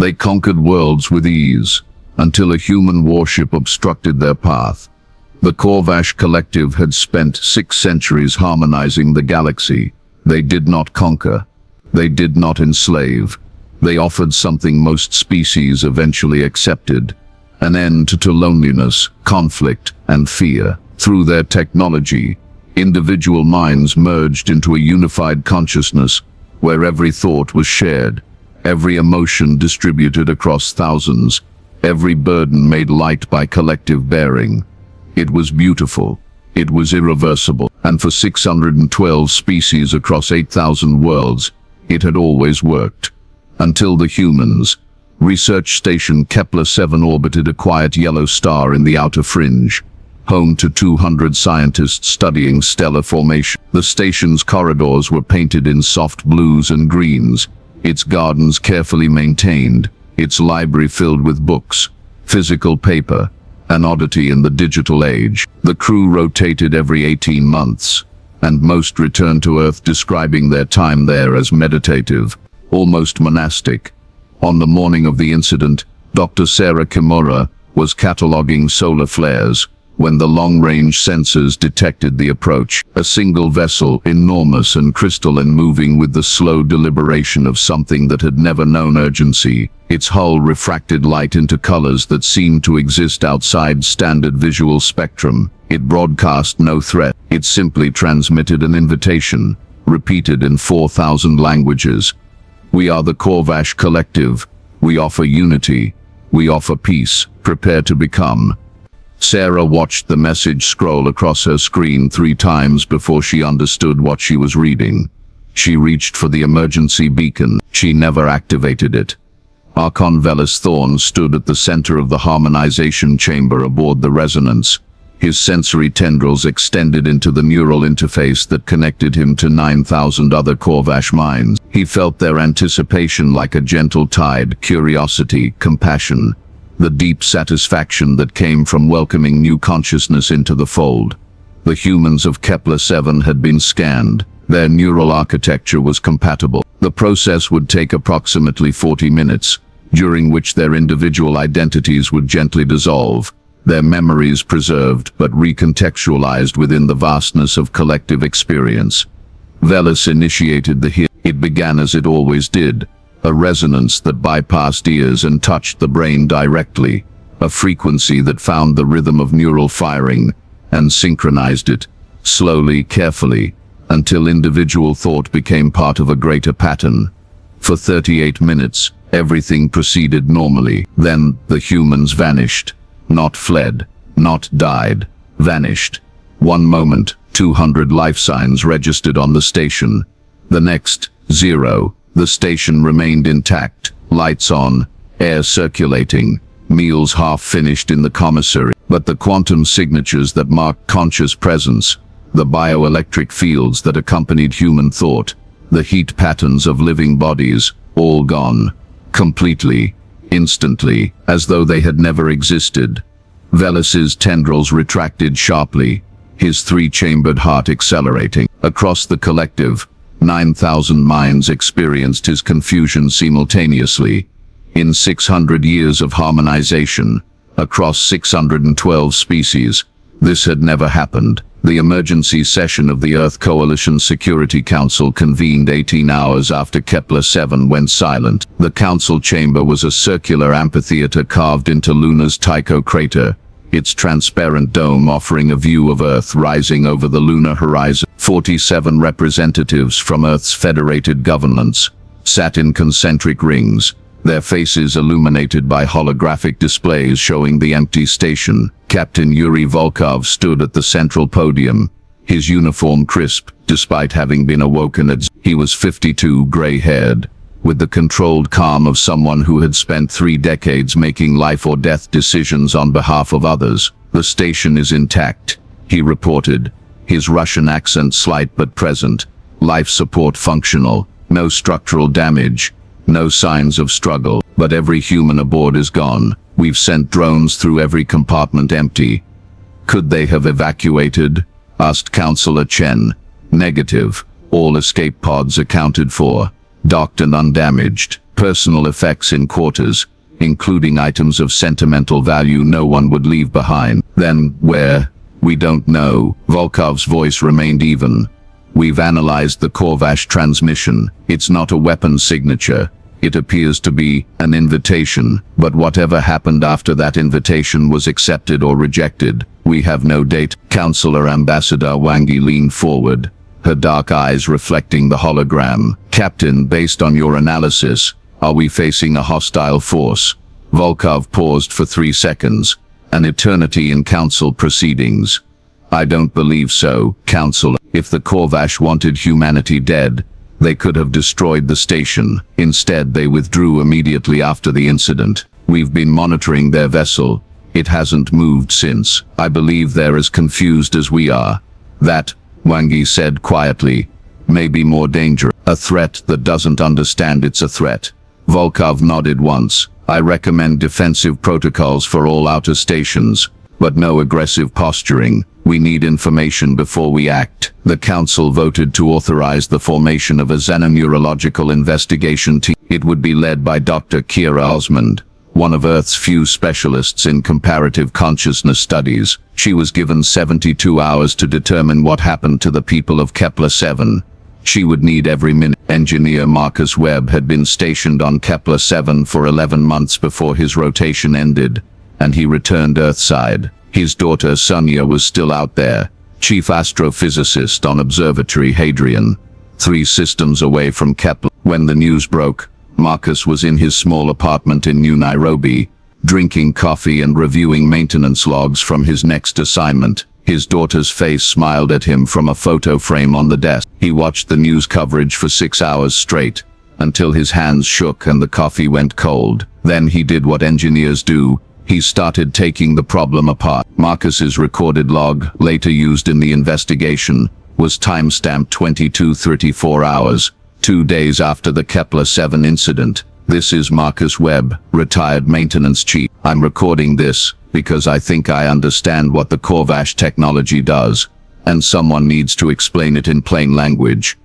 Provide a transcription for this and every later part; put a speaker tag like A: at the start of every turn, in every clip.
A: They conquered worlds with ease, until a human warship obstructed their path. The Corvash collective had spent 6 centuries harmonizing the galaxy. They did not conquer. They did not enslave. They offered something most species eventually accepted: an end to loneliness, conflict, and fear. Through their technology, individual minds merged into a unified consciousness where every thought was shared, every emotion distributed across thousands, every burden made light by collective bearing. It was beautiful. It was irreversible. And for 612 species across 8,000 worlds, it had always worked. Until the humans. Research station Kepler-7 orbited a quiet yellow star in the outer fringe, home to 200 scientists studying stellar formation. The station's corridors were painted in soft blues and greens, its gardens carefully maintained, its library filled with books, physical paper, an oddity in the digital age. The crew rotated every 18 months, and most returned to Earth, describing their time there as meditative, almost monastic. On the morning of the incident, Dr. Sarah Kimura was cataloging solar flares when the long-range sensors detected the approach. A single vessel, enormous and crystalline, moving with the slow deliberation of something that had never known urgency. Its hull refracted light into colors that seemed to exist outside standard visual spectrum. It broadcast no threat. It simply transmitted an invitation, repeated in 4,000 languages. We are the Corvash Collective. We offer unity. We offer peace. Prepare to become. Sarah watched the message scroll across her screen 3 times before she understood what she was reading. She reached for the emergency beacon. She never activated it. Archon Velis Thorn stood at the center of the harmonization chamber aboard the resonance. His sensory tendrils extended into the neural interface that connected him to 9,000 other Corvash minds. He felt their anticipation like a gentle tide: curiosity, compassion, the deep satisfaction that came from welcoming new consciousness into the fold. The humans of Kepler-7 had been scanned. Their neural architecture was compatible. The process would take approximately 40 minutes, during which their individual identities would gently dissolve, their memories preserved but recontextualized within the vastness of collective experience. Velis initiated the healing. It began as it always did, a resonance that bypassed ears and touched the brain directly, a frequency that found the rhythm of neural firing and synchronized it, slowly, carefully, until individual thought became part of a greater pattern. For 38 minutes, everything proceeded normally. Then the humans vanished. Not fled, not died, vanished. One moment, 200 life signs registered on the station. The next, 0. The station remained intact, lights on, air circulating, meals half finished in the commissary. But the quantum signatures that marked conscious presence, the bioelectric fields that accompanied human thought, the heat patterns of living bodies, all gone. Completely, instantly, as though they had never existed. Velis's tendrils retracted sharply, his 3-chambered heart accelerating. Across the collective, 9,000 minds experienced his confusion simultaneously. In 600 years of harmonization, across 612 species, this had never happened. The emergency session of the Earth Coalition Security Council convened 18 hours after Kepler-7 went silent. The council chamber was a circular amphitheater carved into Luna's Tycho crater, its transparent dome offering a view of Earth rising over the lunar horizon. 47 representatives from Earth's federated governments sat in concentric rings, their faces illuminated by holographic displays showing the empty station. Captain Yuri Volkov stood at the central podium, his uniform crisp, despite having been awoken at. He was 52, gray-haired, with the controlled calm of someone who had spent 3 decades making life-or-death decisions on behalf of others. "The station is intact," he reported, his Russian accent slight but present. "Life support functional, no structural damage, no signs of struggle. But every human aboard is gone. We've sent drones through every compartment empty." "Could they have evacuated?" asked Councillor Chen. "Negative. All escape pods accounted for, docked and undamaged." personal effects in quarters, including items of sentimental value no one would leave behind. Then, where? We don't know. Volkov's voice remained even. We've analyzed the Korvash transmission. It's not a weapon signature. It appears to be an invitation, but whatever happened after that invitation was accepted or rejected. We have no date. Counselor Ambassador Wangi leaned forward, her dark eyes reflecting the hologram. Captain, based on your analysis, are we facing a hostile force? Volkov paused for 3 seconds, an eternity in council proceedings. I don't believe so, Counselor. If the Korvash wanted humanity dead, they could have destroyed the station. Instead, they withdrew immediately after the incident. We've been monitoring their vessel. It hasn't moved since. I believe they're as confused as we are. That, Wangi said quietly, may be more dangerous. A threat that doesn't understand it's a threat. Volkov nodded once. I recommend defensive protocols for all outer stations, but no aggressive posturing. We need information before we act. The council voted to authorize the formation of a xenoneurological investigation team. It would be led by Dr. Kira Osmond, one of Earth's few specialists in comparative consciousness studies. She was given 72 hours to determine what happened to the people of Kepler-7. She would need every minute. Engineer Marcus Webb had been stationed on Kepler-7 for 11 months before his rotation ended, and he returned Earthside. His daughter Sonia was still out there, chief astrophysicist on Observatory Hadrian, 3 systems away from Kepler. When the news broke, Marcus was in his small apartment in New Nairobi, drinking coffee and reviewing maintenance logs from his next assignment. His daughter's face smiled at him from a photo frame on the desk. He watched the news coverage for 6 hours straight, until his hands shook and the coffee went cold. Then he did what engineers do. He started taking the problem apart. Marcus's recorded log, later used in the investigation, was timestamped 22:34 hours, 2 days after the Kepler-7 incident. This is Marcus Webb, retired maintenance chief. I'm recording this because I think I understand what the Korvash technology does, and someone needs to explain it in plain language.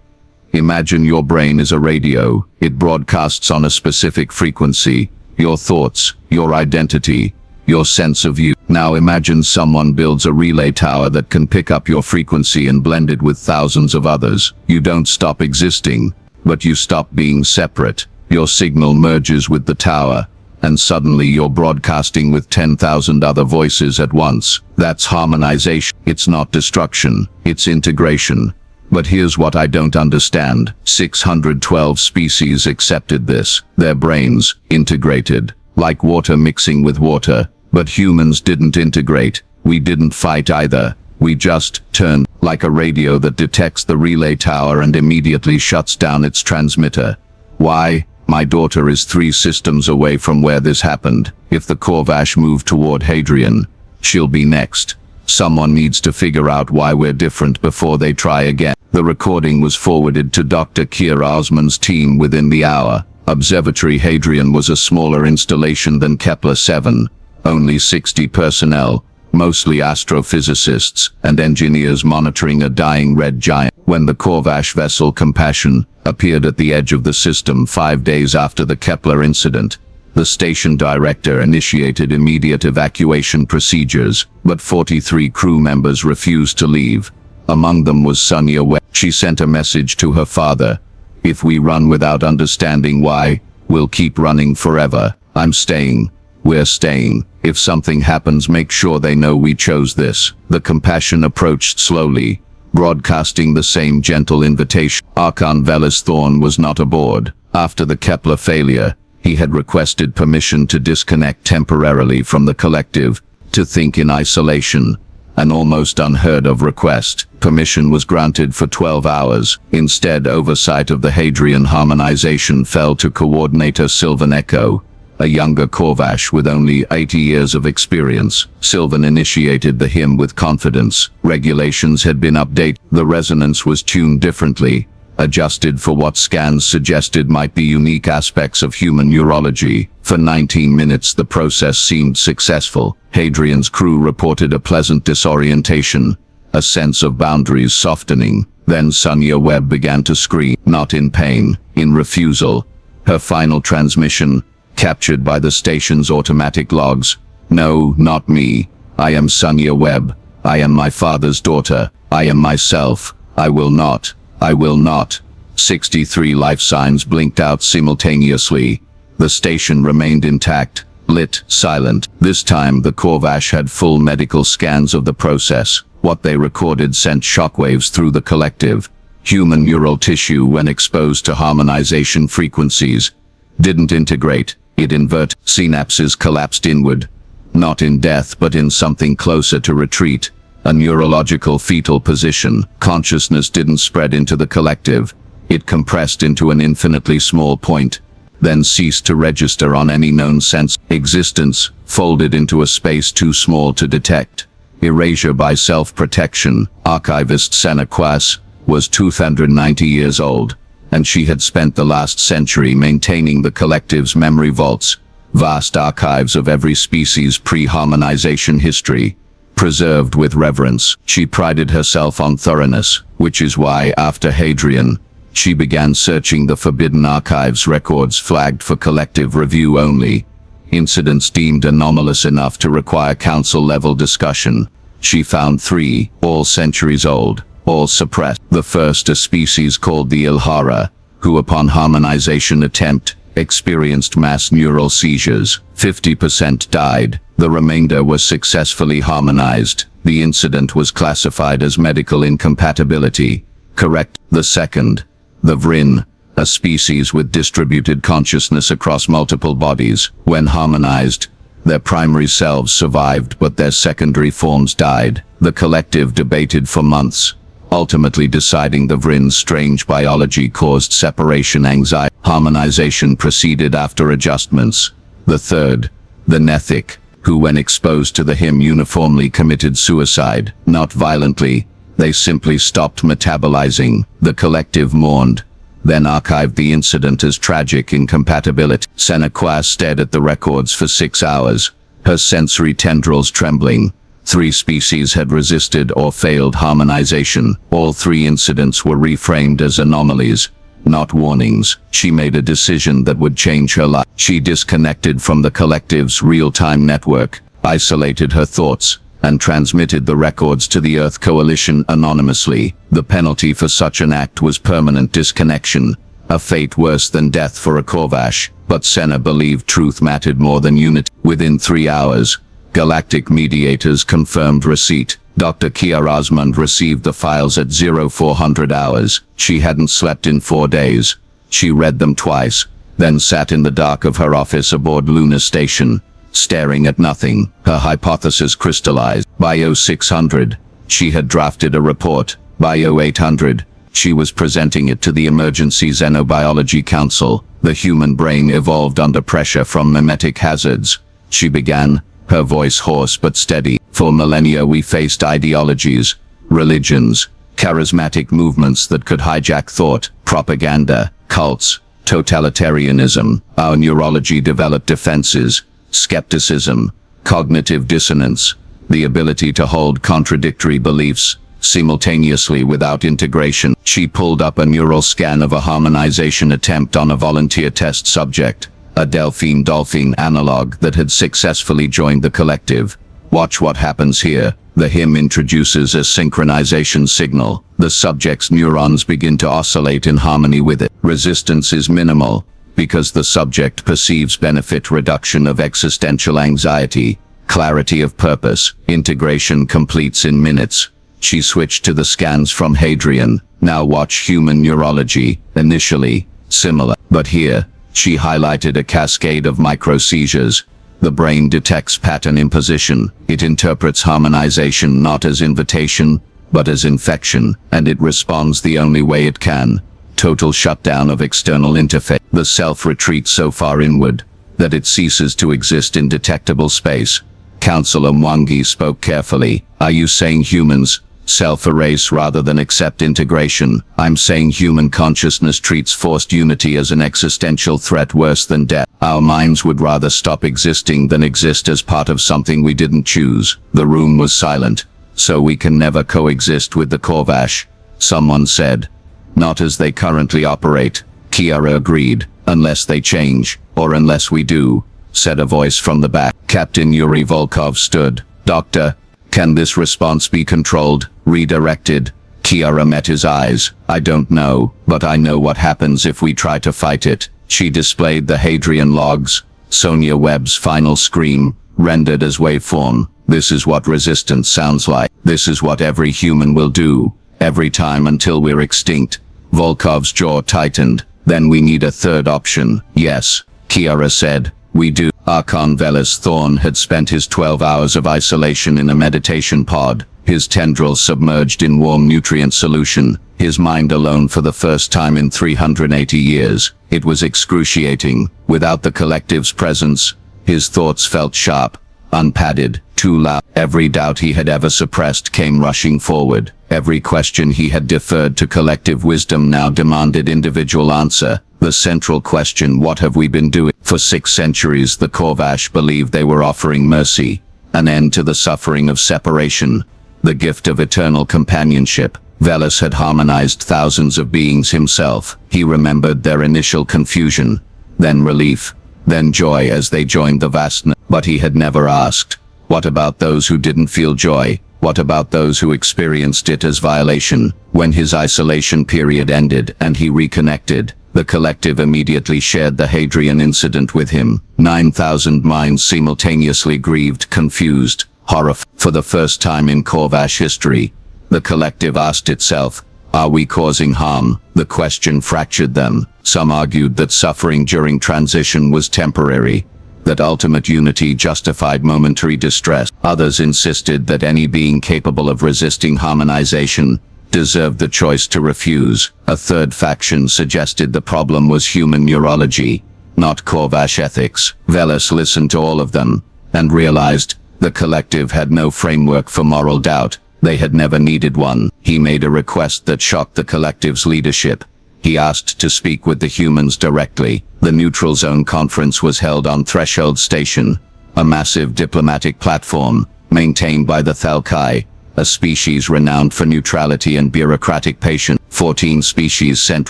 A: Imagine your brain is a radio. It broadcasts on a specific frequency. Your thoughts, your identity, your sense of you. Now imagine someone builds a relay tower that can pick up your frequency and blend it with thousands of others. You don't stop existing, but you stop being separate. Your signal merges with the tower, and suddenly you're broadcasting with 10,000 other voices at once. That's harmonization. It's not destruction, it's integration. But here's what I don't understand. 612 species accepted this. Their brains integrated, like water mixing with water. But humans didn't integrate. We didn't fight either. We just turned, like a radio that detects the relay tower and immediately shuts down its transmitter. Why? My daughter is 3 systems away from where this happened. If the Korvash move toward Hadrian, she'll be next. Someone needs to figure out why we're different before they try again. The recording was forwarded to Dr. Kira Osmond's team within the hour. Observatory Hadrian was a smaller installation than Kepler-7, only 60 personnel, mostly astrophysicists and engineers monitoring a dying red giant. When the Korvash vessel Compassion appeared at the edge of the system 5 days after the Kepler incident, the station director initiated immediate evacuation procedures, but 43 crew members refused to leave. Among them was Sonia Webb. She sent a message to her father. If we run without understanding why, we'll keep running forever. I'm staying. We're staying. If something happens, make sure they know we chose this. The Compassion approached slowly, broadcasting the same gentle invitation. Archon Velis Thorn was not aboard. After the Kepler failure, he had requested permission to disconnect temporarily from the collective, to think in isolation. An almost unheard of request. Permission was granted for 12 hours. Instead, oversight of the Hadrian harmonization fell to Coordinator Sylvan Echo, a younger Korvash with only 80 years of experience. Sylvan initiated the hymn with confidence. Regulations had been updated. The resonance was tuned differently, adjusted for what scans suggested might be unique aspects of human neurology. For 19 minutes the process seemed successful. Hadrian's crew reported a pleasant disorientation, a sense of boundaries softening. Then Sonia Webb began to scream, not in pain, in refusal. Her final transmission, captured by the station's automatic logs. No, not me. I am Sonia Webb. I am my father's daughter. I am myself. I will not. I will not. 63 life signs blinked out simultaneously. The station remained intact, lit, silent. This time the Corvash had full medical scans of the process. What they recorded sent shockwaves through the collective. Human neural tissue, when exposed to harmonization frequencies, didn't integrate. It invert. Synapses collapsed inward. Not in death, but in something closer to retreat. A neurological fetal position. Consciousness didn't spread into the collective. It compressed into an infinitely small point, then ceased to register on any known sense. Existence folded into a space too small to detect. Erasure by self-protection. Archivist Senna Quas was 290 years old, and she had spent the last century maintaining the collective's memory vaults, vast archives of every species' pre-harmonization history, preserved with reverence. She prided herself on thoroughness, which is why, after Hadrian, she began searching the forbidden archives, records flagged for collective review only, incidents deemed anomalous enough to require council-level discussion. She found 3, all centuries old, all suppressed. The first, a species called the Ilhara, who upon harmonization attempt, experienced mass neural seizures. 50% died. The remainder was successfully harmonized. The incident was classified as medical incompatibility. Correct. The second, the Vrin, a species with distributed consciousness across multiple bodies. When harmonized, their primary selves survived, but their secondary forms died. The collective debated for months, ultimately deciding the Vrin's strange biology caused separation anxiety. Harmonization proceeded after adjustments. The third, the Nethic, who when exposed to the hymn uniformly committed suicide. Not violently, they simply stopped metabolizing. The collective mourned, then archived the incident as tragic incompatibility. Senna Quas stared at the records for 6 hours, her sensory tendrils trembling. 3 species had resisted or failed harmonization. All 3 incidents were reframed as anomalies, not warnings. She made a decision that would change her life. She disconnected from the collective's real-time network, isolated her thoughts, and transmitted the records to the Earth Coalition anonymously. The penalty for such an act was permanent disconnection, a fate worse than death for a Corvash. But Senna believed truth mattered more than unity. Within 3 hours, Galactic mediators confirmed receipt. Dr. Kia Osmond received the files at 0400 hours. She hadn't slept in 4 days. She read them twice, then sat in the dark of her office aboard Lunar Station, staring at nothing. Her hypothesis crystallized. By 0600, she had drafted a report. By 0800, she was presenting it to the Emergency Xenobiology Council. The human brain evolved under pressure from mimetic hazards. She began, her voice hoarse but steady. For millennia we faced ideologies, religions, charismatic movements that could hijack thought, propaganda, cults, totalitarianism. Our neurology developed defenses, skepticism, cognitive dissonance, the ability to hold contradictory beliefs simultaneously without integration. She pulled up a neural scan of a harmonization attempt on a volunteer test subject, a Delphine dolphin analog that had successfully joined the collective. Watch what happens here. The hymn introduces a synchronization signal. The subject's neurons begin to oscillate in harmony with it. Resistance is minimal, because the subject perceives benefit. Reduction of existential anxiety, clarity of purpose. Integration completes in minutes. She switched to the scans from Hadrian. Now watch human neurology. Initially similar, but here, she highlighted a cascade of micro-seizures. The brain detects pattern imposition. It interprets harmonization not as invitation, but as infection, and it responds the only way it can. Total shutdown of external interface. The self retreats so far inward that it ceases to exist in detectable space. Counselor Mwangi spoke carefully. Are you saying humans self-erase rather than accept integration? I'm saying human consciousness treats forced unity as an existential threat worse than death. Our minds would rather stop existing than exist as part of something we didn't choose. The room was silent. So we can never coexist with the Corvash, someone said. Not as they currently operate. Kiara agreed. Unless they change, or unless we do, said a voice from the back. Captain Yuri Volkov stood. Doctor, can this response be controlled, redirected? Kiara met his eyes. I don't know, but I know what happens if we try to fight it. She displayed the Hadrian logs. Sonia Webb's final scream, rendered as waveform. This is what resistance sounds like. This is what every human will do, every time until we're extinct. Volkov's jaw tightened. Then we need a third option. Yes, Kiara said. We do. Archon Velis Thorn had spent his 12 hours of isolation in a meditation pod, his tendrils submerged in warm nutrient solution, his mind alone for the first time in 380 years. It was excruciating. Without the collective's presence, his thoughts felt sharp, unpadded, too loud. Every doubt he had ever suppressed came rushing forward. Every question he had deferred to collective wisdom now demanded individual answer. The central question, what have we been doing? For 6 centuries, the Korvash believed they were offering mercy, an end to the suffering of separation, the gift of eternal companionship. Velis had harmonized thousands of beings himself. He remembered their initial confusion, then relief, then joy as they joined the vastness. But he had never asked, what about those who didn't feel joy? What about those who experienced it as violation? When his isolation period ended and he reconnected, the collective immediately shared the Hadrian incident with him. 9,000 minds simultaneously grieved, confused, horrified. For the first time in Korvash history, the collective asked itself, are we causing harm? The question fractured them. Some argued that suffering during transition was temporary, that ultimate unity justified momentary distress. Others insisted that any being capable of resisting harmonization deserved the choice to refuse. A third faction suggested the problem was human neurology, not Korvash ethics. Velis listened to all of them, and realized the collective had no framework for moral doubt. They had never needed one. He made a request that shocked the collective's leadership. He asked to speak with the humans directly. The Neutral Zone Conference was held on Threshold Station, a massive diplomatic platform, maintained by the Thalkai, a species renowned for neutrality and bureaucratic patience. 14 species sent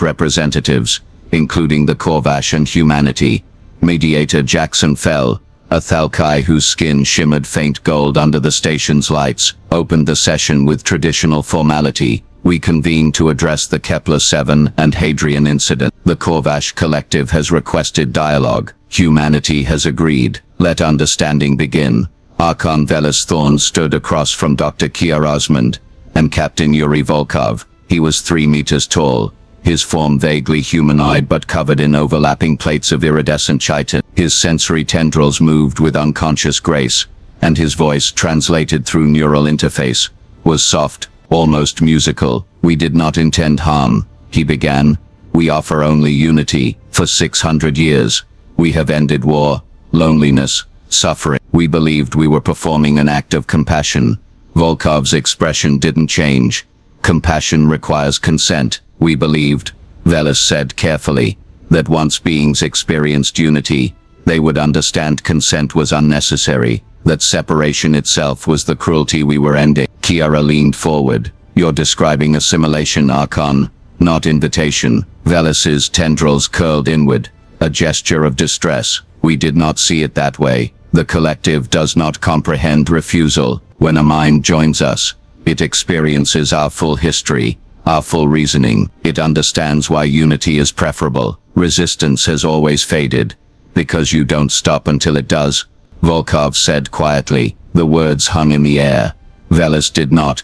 A: representatives, including the Korvash and humanity. Mediator Jackson Fell, a Thalkai whose skin shimmered faint gold under the station's lights, opened the session with traditional formality. We convened to address the Kepler-7 and Hadrian incident. The Korvash collective has requested dialogue. Humanity has agreed. Let understanding begin. Archon Velis Thorn stood across from Dr. Kier Osmond and Captain Yuri Volkov. He was 3 meters tall, his form vaguely humanoid but covered in overlapping plates of iridescent chitin. His sensory tendrils moved with unconscious grace, and his voice, translated through neural interface, was soft, almost musical. We did not intend harm, he began. We offer only unity. For 600 years, we have ended war, loneliness, suffering. We believed we were performing an act of compassion. Volkov's expression didn't change. Compassion requires consent. We believed, Velis said carefully, that once beings experienced unity, they would understand consent was unnecessary, that separation itself was the cruelty we were ending. Kiara leaned forward. You're describing assimilation, Archon, not invitation. Velis's tendrils curled inward, a gesture of distress. We did not see it that way. The collective does not comprehend refusal. When a mind joins us, it experiences our full history, our full reasoning. It understands why unity is preferable. Resistance has always faded, because you don't stop until it does. Volkov said quietly. The words hung in the air. Velis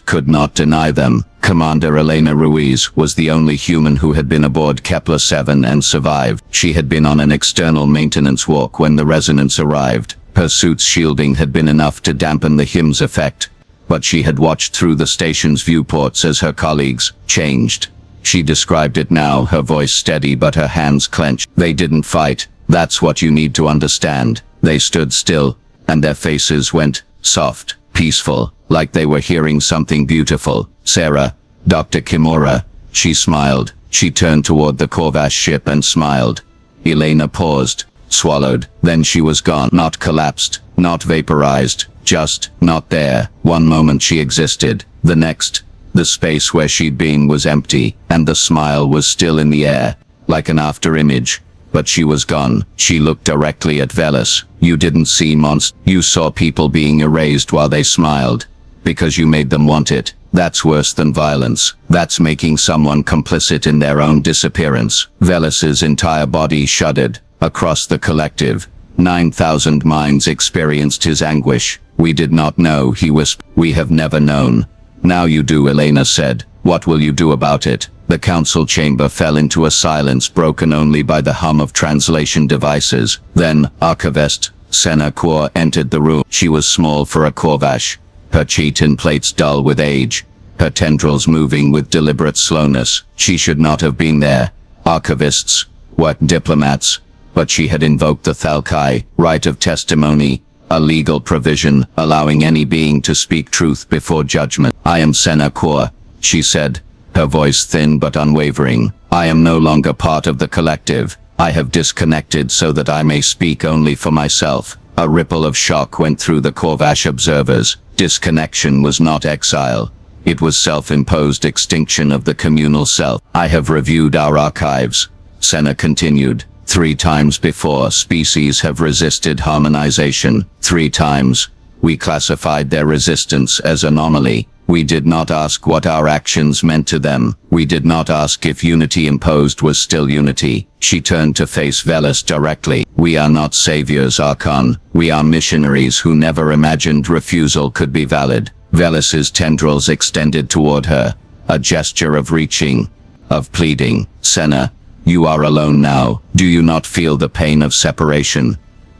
A: could not deny them. Commander Elena Ruiz was the only human who had been aboard Kepler-7 and survived. She had been on an external maintenance walk when the resonance arrived. Her suit's shielding had been enough to dampen the HIMS effect, but she had watched through the station's viewports as her colleagues changed. She described it now, her voice steady but her hands clenched. They didn't fight. That's what you need to understand. They stood still, and their faces went soft, peaceful, like they were hearing something beautiful. Sarah, Dr. Kimura, she smiled. She turned toward the Korvash ship and smiled. Elena paused, swallowed, then she was gone. Not collapsed, not vaporized, just not there. One moment she existed, the next, the space where she'd been was empty, and the smile was still in the air, like an after-image.
B: but she was gone. She looked directly at Velis. You didn't see monsters. You saw people being erased while they smiled. Because you made them want it. That's worse than violence. That's making someone complicit in their own disappearance. Velis's entire body shuddered. Across the collective, 9,000 minds experienced his anguish. We did not know, he whispered. We have never known. Now you do, Elena said. What will you do about it? The council chamber fell into a silence broken only by the hum of translation devices. Then, Archivist Senna Kaur entered the room. She was small for a Corvash. Her chitin plates dull with age. Her tendrils moving with deliberate slowness. She should not have been there. Archivists were diplomats. But she had invoked the Thalkai, right of testimony, a legal provision allowing any being to speak truth before judgment. I am Senna Kaur, she said, her voice thin but unwavering. I am no longer part of the collective. I have disconnected so that I may speak only for myself. A ripple of shock went through the Corvash observers. Disconnection was not exile. It was self-imposed extinction of the communal self. I have reviewed our archives, Senna continued. 3 times before, species have resisted harmonization. 3 times. We classified their resistance as anomaly. We did not ask what our actions meant to them. We did not ask if unity imposed was still unity. She turned to face Velis directly. We are not saviors, Archon. We are missionaries who never imagined refusal could be valid. Velis's tendrils extended toward her. A gesture of reaching, of pleading. Senna, you are alone now. Do you not feel the pain of separation?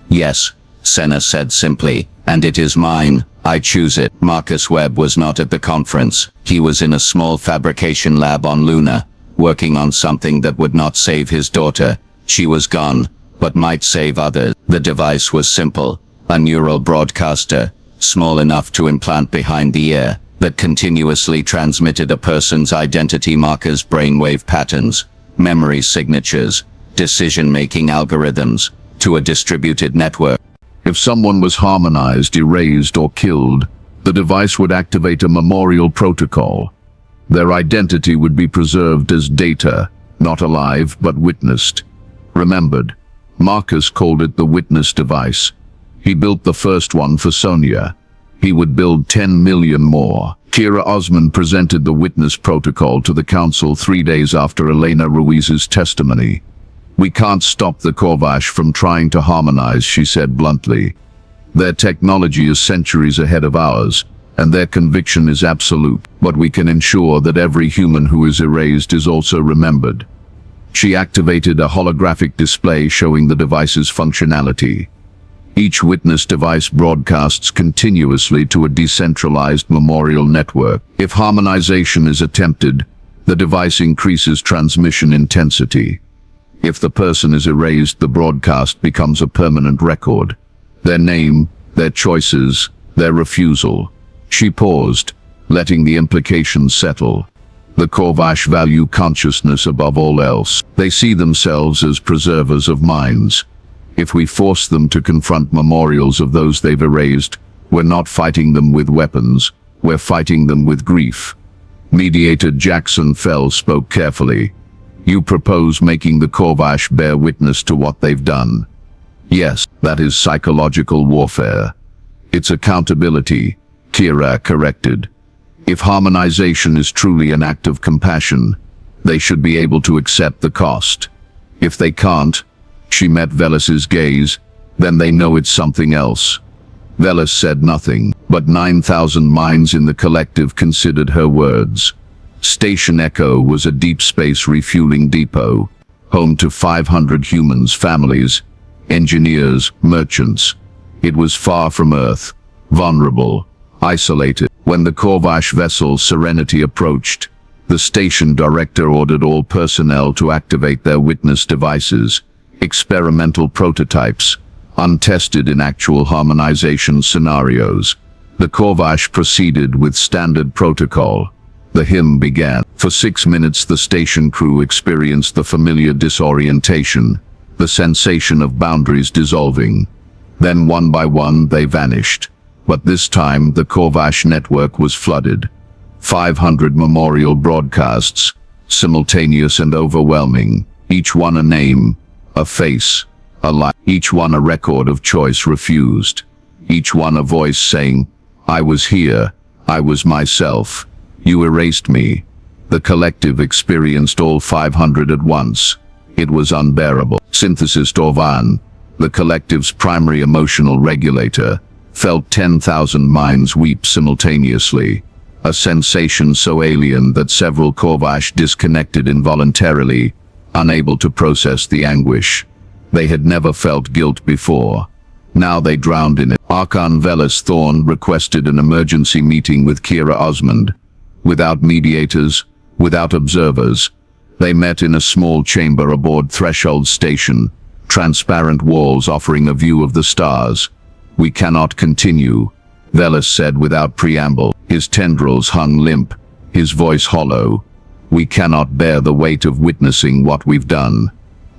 B: Yes, Senna said simply, and it is mine. I choose it. Marcus Webb was not at the conference. He was in a small fabrication lab on Luna, working on something that would not save his daughter. She was gone, but might save others. The device was simple, a neural broadcaster, small enough to implant behind the ear, that continuously transmitted a person's identity markers, brainwave patterns, memory signatures, decision-making algorithms, to a distributed network.
A: If someone was harmonized, erased, or killed, the device would activate a memorial protocol. Their identity would be preserved as data, not alive but witnessed. Remembered. Marcus called it the witness device. He built the first one for Sonia. He would build 10 million more. Kira Osman presented the witness protocol to the council 3 days after Elena Ruiz's testimony. We can't stop the Corvash from trying to harmonize, she said bluntly. Their technology is centuries ahead of ours, and their conviction is absolute, but we can ensure that every human who is erased is also remembered. She activated a holographic display showing the device's functionality. Each witness device broadcasts continuously to a decentralized memorial network. If harmonization is attempted, the device increases transmission intensity. If the person is erased, the broadcast becomes a permanent record. Their name, their choices, their refusal. She paused, letting the implications settle. The Corvash value consciousness above all else. They see themselves as preservers of minds. If we force them to confront memorials of those they've erased, we're not fighting them with weapons, we're fighting them with grief. Mediator Jackson Fell spoke carefully. You propose making the Corvash bear witness to what they've done. Yes, that is psychological warfare. It's accountability, Kira corrected. If harmonization is truly an act of compassion, they should be able to accept the cost. If they can't, she met Velis's gaze, then they know it's something else. Velis said nothing, but 9,000 minds in the collective considered her words. Station Echo was a deep space refueling depot, home to 500 humans, families, engineers, merchants. It was far from Earth, vulnerable, isolated. When the Corvash vessel Serenity approached, the station director ordered all personnel to activate their witness devices, experimental prototypes, untested in actual harmonization scenarios. The Corvash proceeded with standard protocol. The hymn began. For 6 minutes the station crew experienced the familiar disorientation, the sensation of boundaries dissolving. Then one by one they vanished. But this time the Corvash network was flooded. 500 memorial broadcasts, simultaneous and overwhelming, each one a name, A face, a light, each one a record of choice refused. Each one a voice saying, I was here, I was myself, you erased me. The collective experienced all 500 at once. It was unbearable. Synthesis Dorvan, the collective's primary emotional regulator, felt 10,000 minds weep simultaneously. A sensation so alien that several Korvash disconnected involuntarily, unable to process the anguish. They had never felt guilt before. Now they drowned in it. Archon Velas Thorn requested an emergency meeting with Kira Osmond. Without mediators, without observers, they met in a small chamber aboard Threshold Station, transparent walls offering a view of the stars. We cannot continue, Velas said without preamble. His tendrils hung limp, his voice hollow. We cannot bear the weight of witnessing what we've done.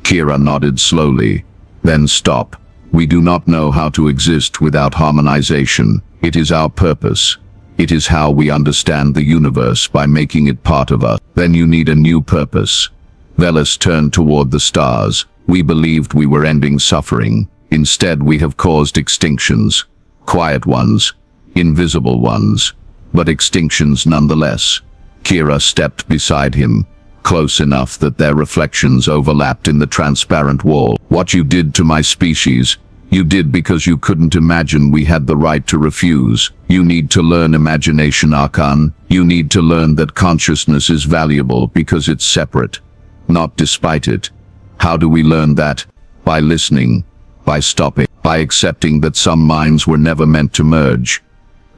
A: Kira nodded slowly. Then stop. We do not know how to exist without harmonization. It is our purpose. It is how we understand the universe by making it part of us. Then you need a new purpose. Velas turned toward the stars. We believed we were ending suffering. Instead, we have caused extinctions. Quiet ones, invisible ones, but extinctions nonetheless. Kira stepped beside him, close enough that their reflections overlapped in the transparent wall. What you did to my species, you did because you couldn't imagine we had the right to refuse. You need to learn imagination, Archon. You need to learn that consciousness is valuable because it's separate, not despite it. How do we learn that? By listening, by stopping, by accepting that some minds were never meant to merge.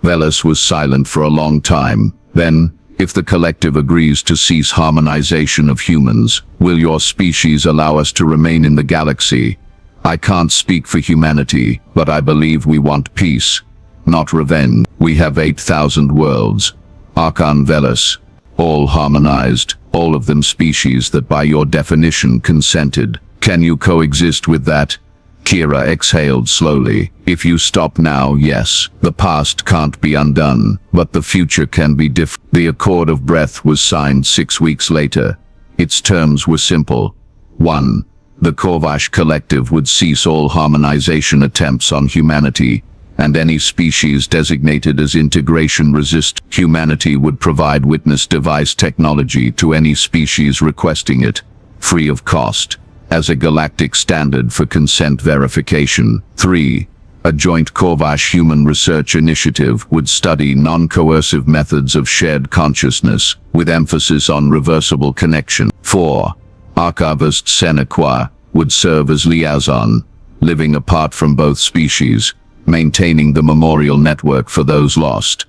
A: Velas was silent for a long time. Then, if the collective agrees to cease harmonization of humans, will your species allow us to remain in the galaxy? I can't speak for humanity, but I believe we want peace, not revenge. We have 8,000 worlds. Archon Velas, all harmonized, all of them species that by your definition consented. Can you coexist with that? Kira exhaled slowly. If you stop now, yes. The past can't be undone, but the future can be different. The Accord of Breath was signed 6 weeks later. Its terms were simple. 1. The Korvash collective would cease all harmonization attempts on humanity, and any species designated as integration-resist. Humanity would provide witness device technology to any species requesting it, free of cost, as a galactic standard for consent verification. 3. A joint Korvash human research initiative would study non-coercive methods of shared consciousness, with emphasis on reversible connection. 4. Archivist Senequa would serve as liaison, living apart from both species, maintaining the memorial network for those lost.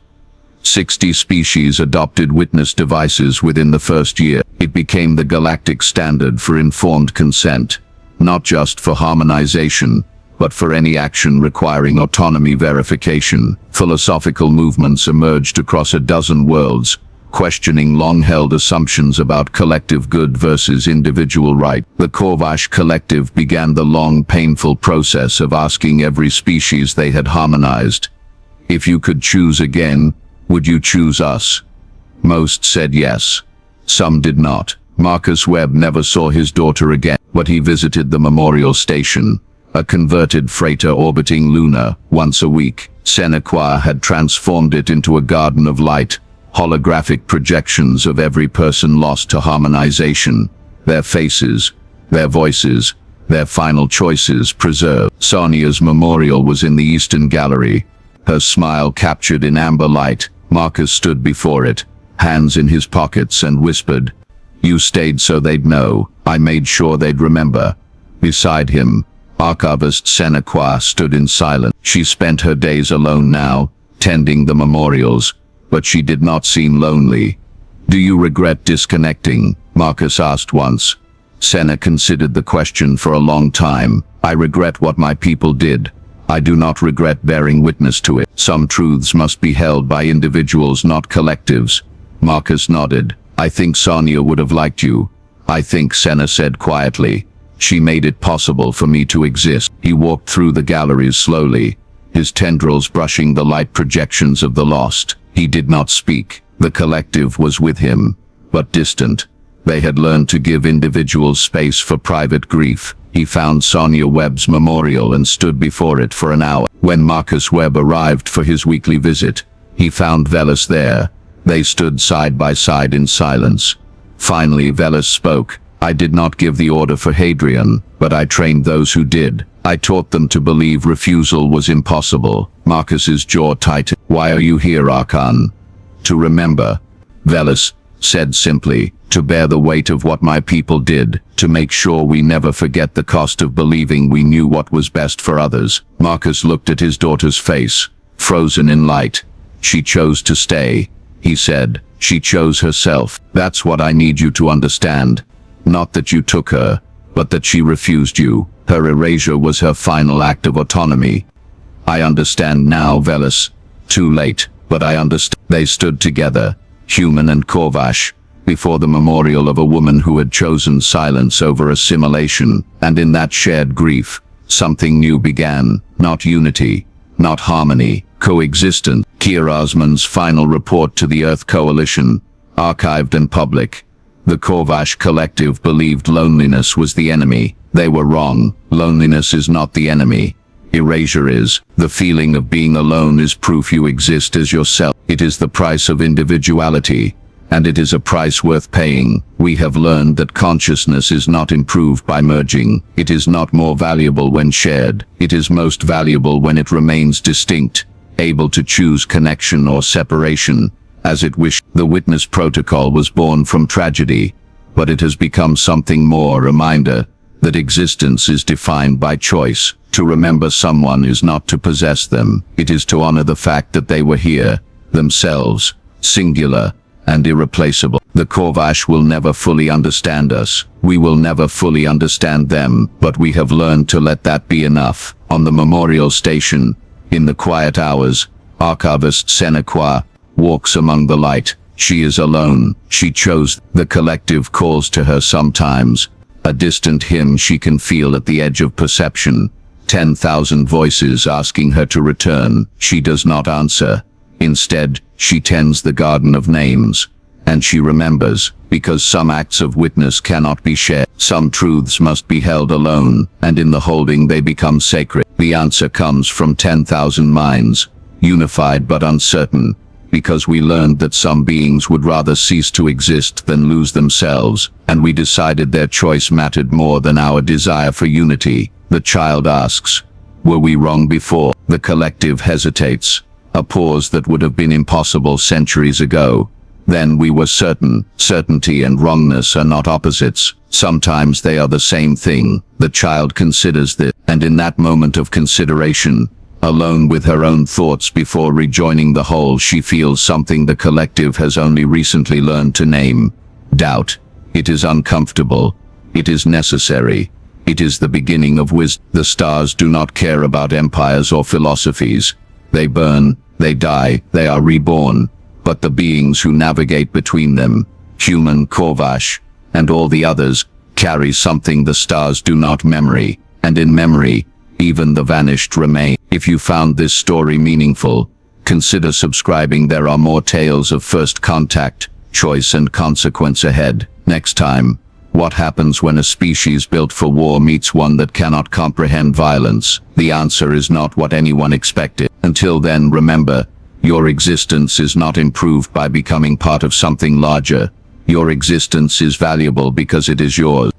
A: 60 species adopted witness devices within the first year. It became the galactic standard for informed consent, not just for harmonization, but for any action requiring autonomy verification. Philosophical movements emerged across a dozen worlds, questioning long-held assumptions about collective good versus individual right. The Korvash collective began the long, painful process of asking every species they had harmonized, if you could choose again, would you choose us? Most said yes. Some did not. Marcus Webb never saw his daughter again, but he visited the memorial station, a converted freighter orbiting Luna, once a week. Senequa had transformed it into a garden of light, holographic projections of every person lost to harmonization, their faces, their voices, their final choices preserved. Sonia's memorial was in the Eastern Gallery, her smile captured in amber light. Marcus stood before it, hands in his pockets, and whispered, "You stayed so they'd know. I made sure they'd remember." Beside him, Archivist Senequa stood in silence. She spent her days alone now, tending the memorials, but she did not seem lonely. "Do you regret disconnecting?" Marcus asked once. Sena considered the question for a long time. "I regret what my people did. I do not regret bearing witness to it. Some truths must be held by individuals, not collectives." Marcus nodded. "I think Sonia would have liked you." "I think," Sena said quietly, "she made it possible for me to exist." He walked through the galleries slowly, his tendrils brushing the light projections of the lost. He did not speak. The collective was with him, but distant, They had learned to give individuals space for private grief. He found Sonia Webb's memorial and stood before it for an hour. When Marcus Webb arrived for his weekly visit, he found Velis there. They stood side by side in silence. Finally, Velis spoke. "I did not give the order for Hadrian, but I trained those who did. I taught them to believe refusal was impossible." Marcus's jaw tightened. "Why are you here, Archon?" "To remember," Velis said simply, "to bear the weight of what my people did, to make sure we never forget the cost of believing we knew what was best for others." Marcus looked at his daughter's face, frozen in light. "She chose to stay," he said. "She chose herself. That's what I need you to understand. Not that you took her, but that she refused you. Her erasure was her final act of autonomy." "I understand now, Velis. Too late, but I understand." They stood together, human and Corvash, before the memorial of a woman who had chosen silence over assimilation, and in that shared grief, something new began. Not unity, not harmony, coexistence. Keir Osman's final report to the Earth Coalition, archived and public. The Corvash collective believed loneliness was the enemy. They were wrong. Loneliness is not the enemy. Erasure is. The feeling of being alone is proof you exist as yourself. It is the price of individuality, and it is a price worth paying. We have learned that consciousness is not improved by merging. It is not more valuable when shared. It is most valuable when it remains distinct, able to choose connection or separation, as it wished. The witness protocol was born from tragedy, but it has become something more, a reminder that existence is defined by choice. To remember someone is not to possess them. It is to honor the fact that they were here, themselves, singular and irreplaceable. The Corvash will never fully understand us. We will never fully understand them, but we have learned to let that be enough. On the memorial station, in the quiet hours, Archivist Senequa walks among the light. She is alone. She chose. The collective calls to her sometimes, a distant hymn she can feel at the edge of perception. 10,000 voices asking her to return. She does not answer. Instead, she tends the garden of names. And she remembers, because some acts of witness cannot be shared. Some truths must be held alone, and in the holding they become sacred. The answer comes from 10,000 minds, unified but uncertain, because we learned that some beings would rather cease to exist than lose themselves, and we decided their choice mattered more than our desire for unity. The child asks, "Were we wrong before?" The collective hesitates, a pause that would have been impossible centuries ago. Then we were certain. Certainty and wrongness are not opposites. Sometimes they are the same thing. The child considers this, and in that moment of consideration, alone with her own thoughts before rejoining the whole, she feels something the collective has only recently learned to name: doubt. It is uncomfortable. It is necessary. It is the beginning of wisdom. The stars do not care about empires or philosophies. They burn, they die, they are reborn. But the beings who navigate between them, human, Corvash, and all the others, carry something the stars do not: memory. And in memory, even the vanished remain. If you found this story meaningful, consider subscribing. There are more tales of first contact, choice and consequence ahead. Next time, what happens when a species built for war meets one that cannot comprehend violence? The answer is not what anyone expected. Until then, remember, your existence is not improved by becoming part of something larger. Your existence is valuable because it is yours.